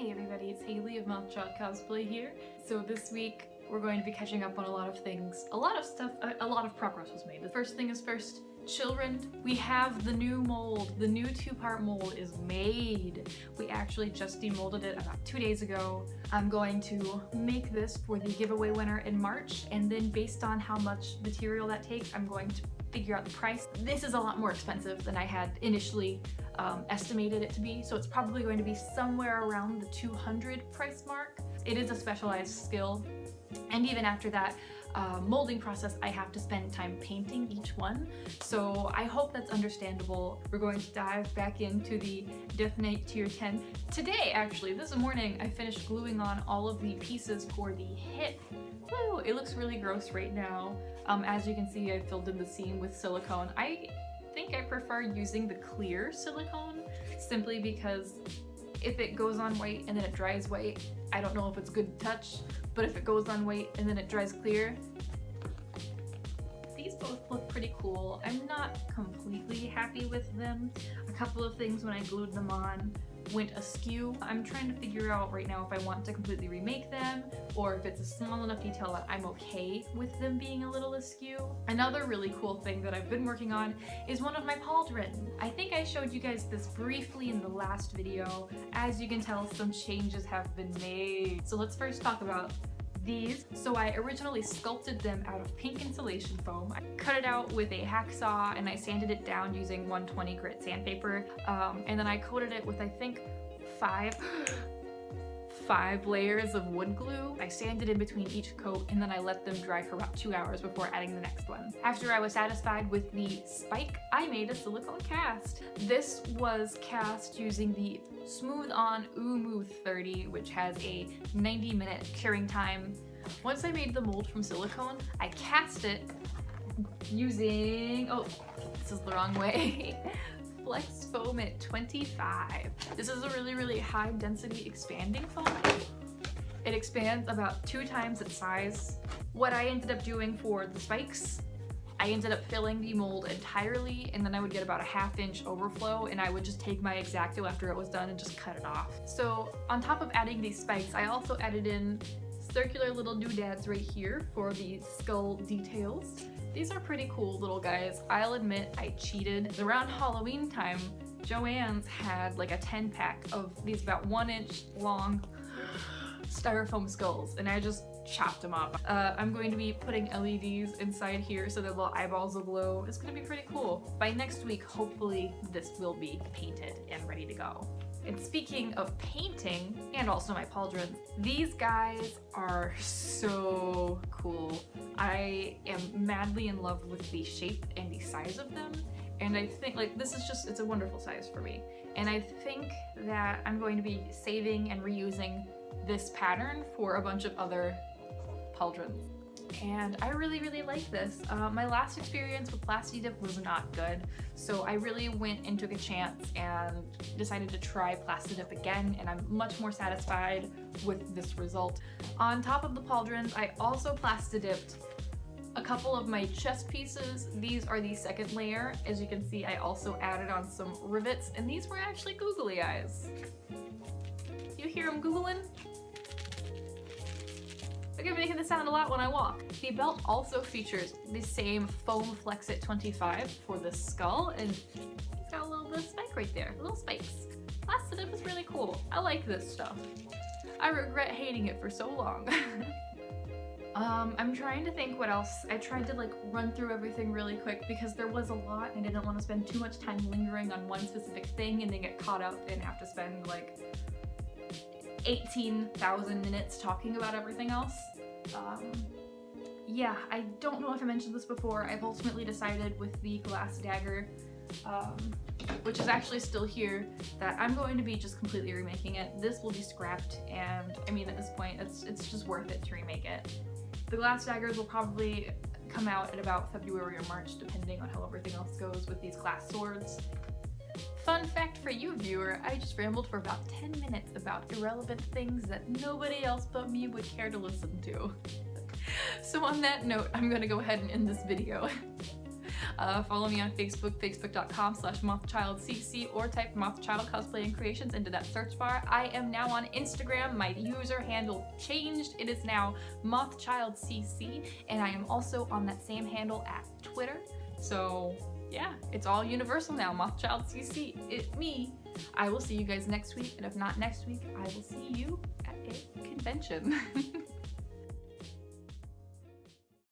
Hey everybody, it's Haley of Cosplay here. So this week we're going to be catching up on a lot of things. A lot of stuff, a lot of progress was made. The first thing is first, chillrend. We have the new mold. The new 2-part mold is made. We actually just demolded it about 2 days ago. I'm going to make this for the giveaway winner in March, and then based on how much material that takes, I'm going to figure out the price. This is a lot more expensive than I had initially estimated it to be, so it's probably going to be somewhere around the 200 price mark. It is a specialized skill, and even after that molding process, I have to spend time painting each one, so I hope that's understandable. We're going to dive back into the Death Knight Tier 10. Today, actually, this morning, I finished gluing on all of the pieces for the hip. Woo! It looks really gross right now. As you can see, I filled in the seam with silicone. I think I prefer using the clear silicone simply because if it goes on white and then it dries white, I don't know if it's good to touch, but if it goes on white and then it dries clear, these both look pretty cool. I'm not completely happy with them. A couple of things when I glued them on went askew. I'm trying to figure out right now if I want to completely remake them or if it's a small enough detail that I'm okay with them being a little askew. Another really cool thing that I've been working on is one of my pauldrons. I think I showed you guys this briefly in the last video. As you can tell, some changes have been made. So let's first talk about these. So I originally sculpted them out of pink insulation foam. I cut it out with a hacksaw and I sanded it down using 120 grit sandpaper, and then I coated it with I think five layers of wood glue. I sanded in between each coat and then I let them dry for about 2 hours before adding the next one. After I was satisfied with the spike, I made a silicone cast. This was cast using the Smooth On Umu 30, which has a 90-minute curing time. Once I made the mold from silicone, I cast it using, oh, this is the wrong way, Flex foam at 25. This is a really high density expanding foam. It expands about 2 times its size. What I ended up doing for the spikes, I ended up filling the mold entirely, and then I would get about a 1/2 inch overflow, and I would just take my X-Acto after it was done and just cut it off. So on top of adding these spikes, I also added in circular little doodads right here for the skull details. These are pretty cool little guys. I'll admit I cheated. Around Halloween time, Joann's had like a 10-pack of these about 1 inch long styrofoam skulls, and I just chopped them up. I'm going to be putting LEDs inside here so their little eyeballs will glow. It's gonna be pretty cool. By next week, hopefully this will be painted and ready to go. And speaking of painting, and also my pauldrons, these guys are so cool. I am madly in love with the shape and the size of them, and I think like this is just, it's a wonderful size for me. And I think that I'm going to be saving and reusing this pattern for a bunch of other pauldrons. And I really like this. My last experience with Plastidip was not good, so I really went and took a chance and decided to try Plastidip again, and I'm much more satisfied with this result. On top of the pauldrons, I also Plastidipped a couple of my chest pieces. These are the second layer. As you can see, I also added on some rivets, and these were actually googly eyes. You hear them googling? I'm making this sound a lot when I walk. The belt also features the same foam flex at 25 for the skull, and it's got a little bit of spike right there, little spikes. Plastidip is really cool. I like this stuff. I regret hating it for so long. I'm trying to think what else. I tried to like run through everything really quick because there was a lot and I didn't want to spend too much time lingering on one specific thing and then get caught up and have to spend like 18,000 minutes talking about everything else. Yeah, I don't know if I mentioned this before. I've ultimately decided with the glass dagger, which is actually still here, that I'm going to be just completely remaking it. This will be scrapped, and I mean at this point it's just worth it to remake it. The glass daggers will probably come out at about February or March depending on how everything else goes with these glass swords. Fun fact for you, viewer, I just rambled for about 10 minutes about irrelevant things that nobody else but me would care to listen to. So on that note, I'm gonna go ahead and end this video. Follow me on Facebook, facebook.com/mothchildcc, or type mothchild cosplay and creations into that search bar. I am now on Instagram. My user handle changed. It is now mothchildcc, and I am also on that same handle at Twitter. So yeah, it's all universal now, mothchildcc. It's me. I will see you guys next week, and if not next week, I will see you at a convention.